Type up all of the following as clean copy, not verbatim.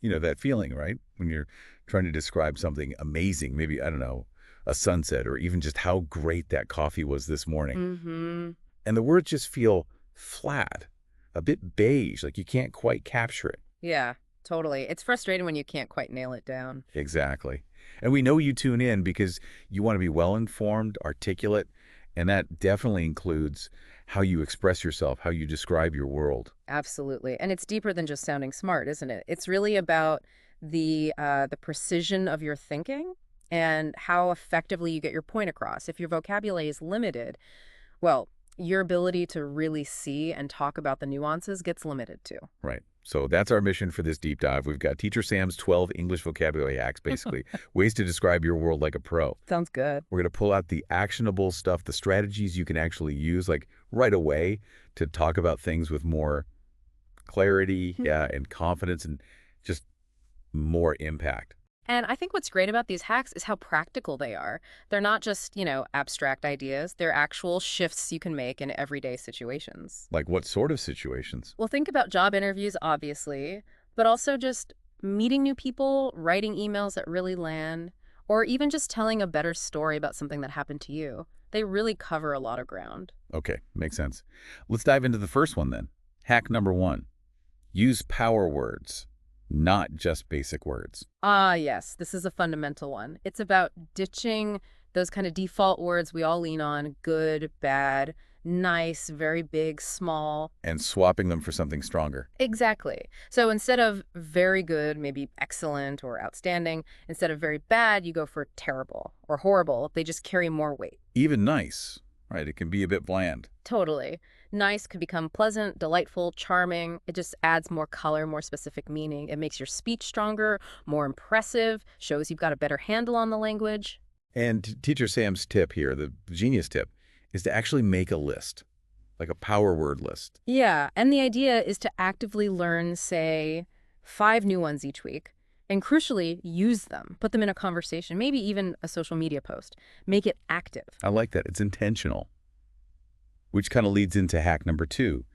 You know, that feeling, right? When you're trying to describe something amazing, maybe, I don't know, a sunset or even just how great that coffee was this morning. Mm-hmm. And the words just feel flat, a bit beige, like you can't quite capture it. Yeah, totally. It's frustrating when you can't quite nail it down. Exactly. And we know you tune in because you want to be well-informed, articulate, and that definitely includes how you express yourself, how you describe your world. Absolutely. And it's deeper than just sounding smart, isn't it? It's really about the precision of your thinking and how effectively you get your point across. If your vocabulary is limited, well, your ability to really see and talk about the nuances gets limited too. Right. So that's our mission for this deep dive. We've got Teacher Sam's 12 English vocabulary hacks, basically, ways to describe your world like a pro. Sounds good. We're going to pull out the actionable stuff, the strategies you can actually use, like right away, to talk about things with more clarity, yeah, and confidence and just more impact. And I think what's great about these hacks is how practical they are. They're not just, abstract ideas. They're actual shifts you can make in everyday situations. Like what sort of situations? Well, think about job interviews, obviously, but also just meeting new people, writing emails that really land, or even just telling a better story about something that happened to you. They really cover a lot of ground. Okay, makes sense. Let's dive into the first one then. Hack number one, use power words, not just basic words. Ah, yes, this is a fundamental one. It's about ditching those kind of default words we all lean on: good, bad, nice, very big, small. And swapping them for something stronger. Exactly. So instead of very good, maybe excellent or outstanding, instead of very bad, you go for terrible or horrible. They just carry more weight. Even nice, right? It can be a bit bland. Totally. Nice could become pleasant, delightful, charming. It just adds more color, more specific meaning. It makes your speech stronger, more impressive, shows you've got a better handle on the language. And Teacher Sam's tip here, the genius tip, is to actually make a list, like a power word list. Yeah, and the idea is to actively learn, say, 5 new ones each week. And crucially, use them. Put them in a conversation, maybe even a social media post. Make it active. I like that. It's intentional, which kind of leads into hack number two.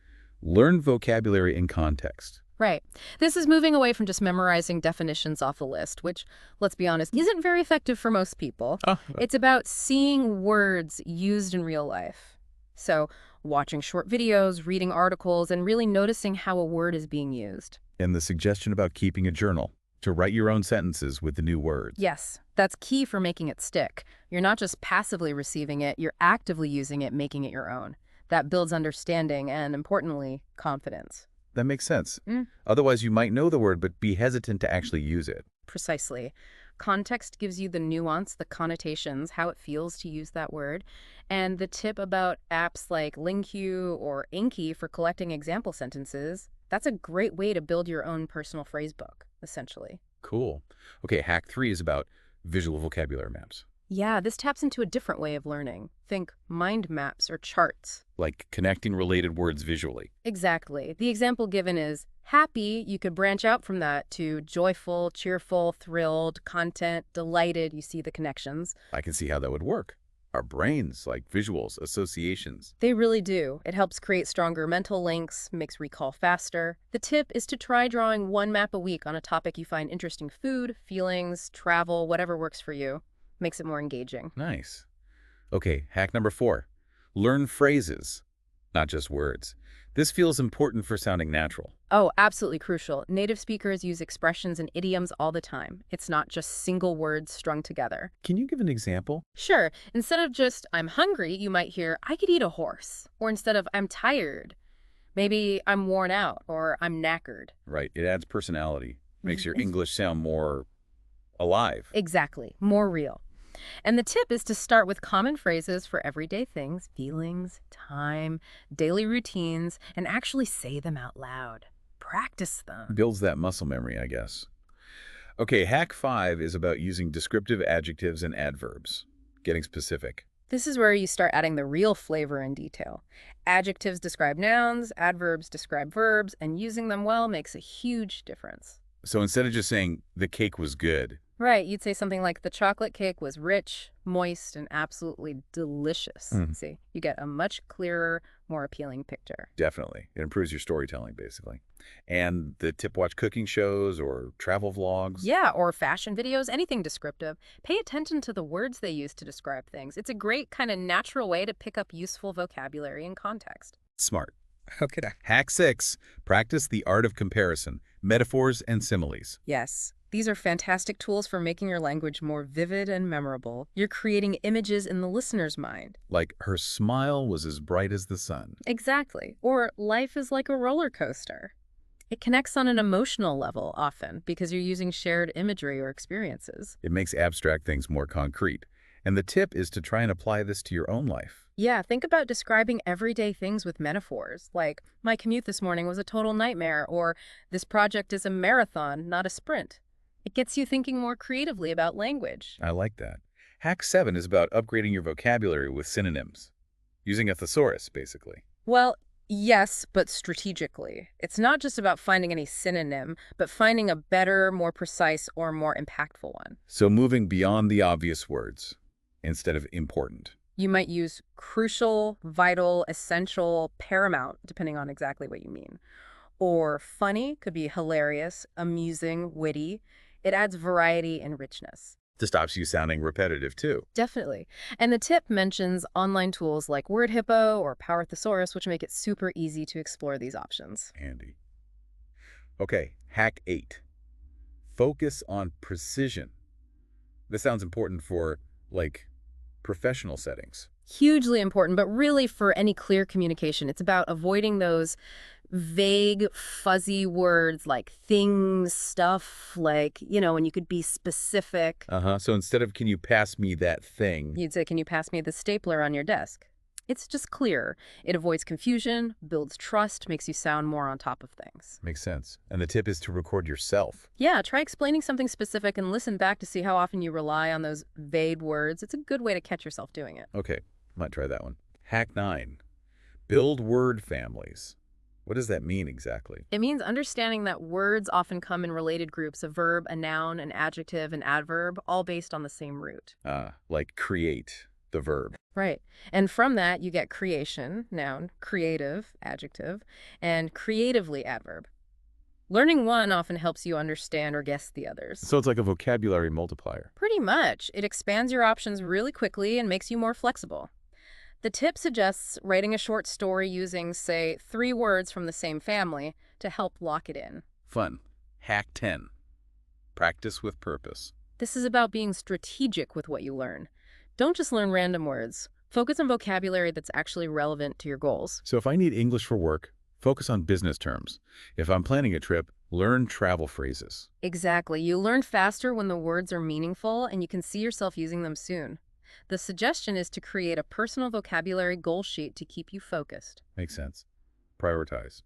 Learn vocabulary in context. Right. This is moving away from just memorizing definitions off a list, which, let's be honest, isn't very effective for most people. Ah, It's about seeing words used in real life. So, watching short videos, reading articles, and really noticing how a word is being used. and the suggestion about keeping a journal to write your own sentences with the new words. Yes, that's key for making it stick. You're not just passively receiving it, you're actively using it, making it your own. That builds understanding and, importantly, confidence. That makes sense. Mm. Otherwise, you might know the word, but be hesitant to actually use it. Precisely. Context gives you the nuance, the connotations, how it feels to use that word. And the tip about apps like LingQ or Inky for collecting example sentences, that's a great way to build your own personal phrase book, essentially. Cool. Okay, hack three is about visual vocabulary maps, Yeah, this taps into a different way of learning. Think mind maps or charts. like connecting related words visually. Exactly. The example given is happy. You could branch out from that to joyful, cheerful, thrilled, content, delighted. You see the connections. I can see how that would work. Our brains like visuals, associations. They really do. It helps create stronger mental links, makes recall faster. The tip is to try drawing one map a week on a topic you find interesting: food, feelings, travel, whatever works for you. Makes it more engaging. Nice. Okay, hack number four. Learn phrases, not just words. This feels important for sounding natural. Oh, absolutely crucial. Native speakers use expressions and idioms all the time. It's not just single words strung together. Can you give an example? Sure, instead of just "I'm hungry," you might hear "I could eat a horse." Or instead of "I'm tired," maybe "I'm worn out" or "I'm knackered." Right, it adds personality, makes your English sound more alive. Exactly, more real. And the tip is to start with common phrases for everyday things: feelings, time, daily routines, and actually say them out loud. Practice them. Builds that muscle memory, I guess. Okay, hack five is about using descriptive adjectives and adverbs, getting specific. This is where you start adding the real flavor and detail. Adjectives describe nouns, adverbs describe verbs, and using them well makes a huge difference. So instead of just saying, the cake was good, Right, you'd say something like the chocolate cake was rich, moist, and absolutely delicious. Mm, See, you get a much clearer, more appealing picture. definitely. It improves your storytelling, basically. And the tip watch cooking shows or travel vlogs. Yeah, or fashion videos, anything descriptive. Pay attention to the words they use to describe things. It's a great kind of natural way to pick up useful vocabulary and context. Smart. Okay. Hack 6. Practice the art of comparison, metaphors and similes. Yes, these are fantastic tools for making your language more vivid and memorable. You're creating images in the listener's mind. Like, her smile was as bright as the sun. Exactly. Or life is like a roller coaster. It connects on an emotional level often because you're using shared imagery or experiences. It makes abstract things more concrete. And the tip is to try and apply this to your own life. Yeah, think about describing everyday things with metaphors, like, my commute this morning was a total nightmare, or this project is a marathon, not a sprint. It gets you thinking more creatively about language. I like that. Hack 7 is about upgrading your vocabulary with synonyms. Using a thesaurus, basically. Well, yes, but strategically. It's not just about finding any synonym, but finding a better, more precise, or more impactful one. So moving beyond the obvious words instead of important. You might use crucial, vital, essential, paramount, depending on exactly what you mean. Or funny could be hilarious, amusing, witty. It adds variety and richness. This stops you sounding repetitive, too. Definitely. And the tip mentions online tools like Word Hippo or Power Thesaurus, which make it super easy to explore these options. Handy. Okay, hack 8. Focus on precision. This sounds important for, like, professional settings. Hugely important, but really for any clear communication. It's about avoiding those vague, fuzzy words like things, stuff, like, when you could be specific. So instead of, can you pass me that thing? You'd say, can you pass me the stapler on your desk? It's just clear. It avoids confusion, builds trust, makes you sound more on top of things. Makes sense. And the tip is to record yourself. Yeah, try explaining something specific and listen back to see how often you rely on those vague words. It's a good way to catch yourself doing it. Okay, might try that one. Hack 9. Build word families. What does that mean exactly? It means understanding that words often come in related groups: a verb, a noun, an adjective, an adverb, all based on the same root. Like create, the verb. Right. And from that, you get creation, noun, creative, adjective, and creatively, adverb. Learning one often helps you understand or guess the others. So it's like a vocabulary multiplier. Pretty much. It expands your options really quickly and makes you more flexible. The tip suggests writing a short story using, say, 3 words from the same family to help lock it in. Fun. Hack 10. Practice with purpose. This is about being strategic with what you learn. Don't just learn random words. Focus on vocabulary that's actually relevant to your goals. So if I need English for work, focus on business terms. If I'm planning a trip, learn travel phrases. Exactly. You learn faster when the words are meaningful and you can see yourself using them soon. The suggestion is to create a personal vocabulary goal sheet to keep you focused. Makes sense. Prioritize.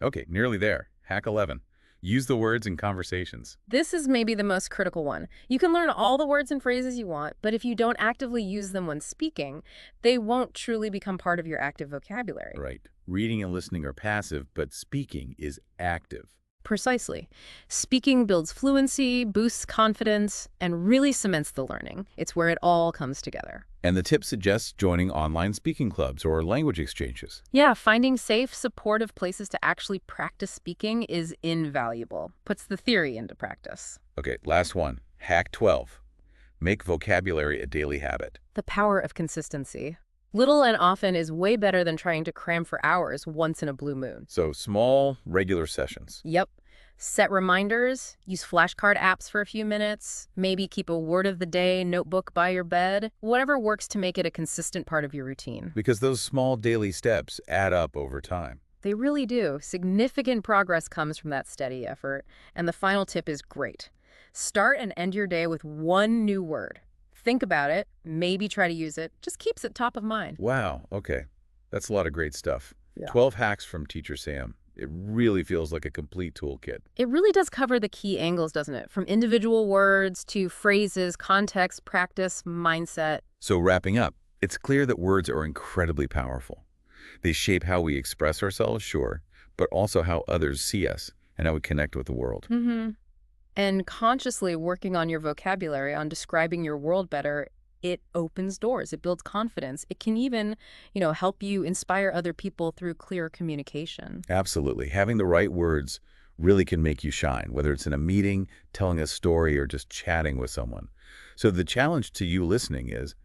Okay, nearly there. Hack 11. Use the words in conversations. This is maybe the most critical one. You can learn all the words and phrases you want, but if you don't actively use them when speaking, they won't truly become part of your active vocabulary. Right. Reading and listening are passive, but speaking is active. Precisely. Speaking builds fluency, boosts confidence, and really cements the learning. It's where it all comes together. And the tip suggests joining online speaking clubs or language exchanges. Yeah, finding safe, supportive places to actually practice speaking is invaluable. Puts the theory into practice. Okay, last one. Hack 12. Make vocabulary a daily habit. The power of consistency. Little and often is way better than trying to cram for hours once in a blue moon. So small, regular sessions. Yep. Set reminders, use flashcard apps for a few minutes, maybe keep a word of the day notebook by your bed, whatever works to make it a consistent part of your routine. Because those small daily steps add up over time. They really do. Significant progress comes from that steady effort. And the final tip is great. Start and end your day with one new word. Think about it, maybe try to use it. Just keeps it top of mind. Wow, okay. That's a lot of great stuff. Yeah. 12 hacks from Teacher Sam. It really feels like a complete toolkit. It really does cover the key angles, doesn't it? From individual words to phrases, context, practice, mindset. So wrapping up, it's clear that words are incredibly powerful. They shape how we express ourselves, sure, but also how others see us and how we connect with the world. And consciously working on your vocabulary, on describing your world better, it opens doors. It builds confidence. It can even, help you inspire other people through clear communication. Absolutely. Having the right words really can make you shine, whether it's in a meeting, telling a story, or just chatting with someone. So the challenge to you listening is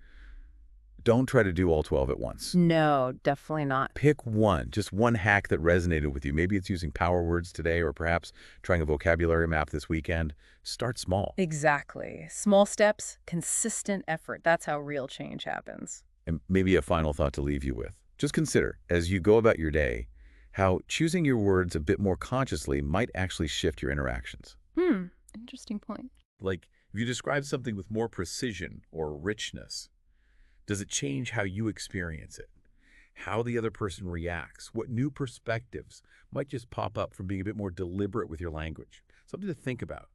don't try to do all 12 at once. No, definitely not. Pick one, just one hack that resonated with you. Maybe it's using power words today or perhaps trying a vocabulary map this weekend. Start small. Exactly. Small steps, consistent effort. That's how real change happens. And maybe a final thought to leave you with. Just consider, as you go about your day, how choosing your words a bit more consciously might actually shift your interactions. Interesting point. Like, if you describe something with more precision or richness, does it change how you experience it? How the other person reacts? What new perspectives might just pop up from being a bit more deliberate with your language? Something to think about.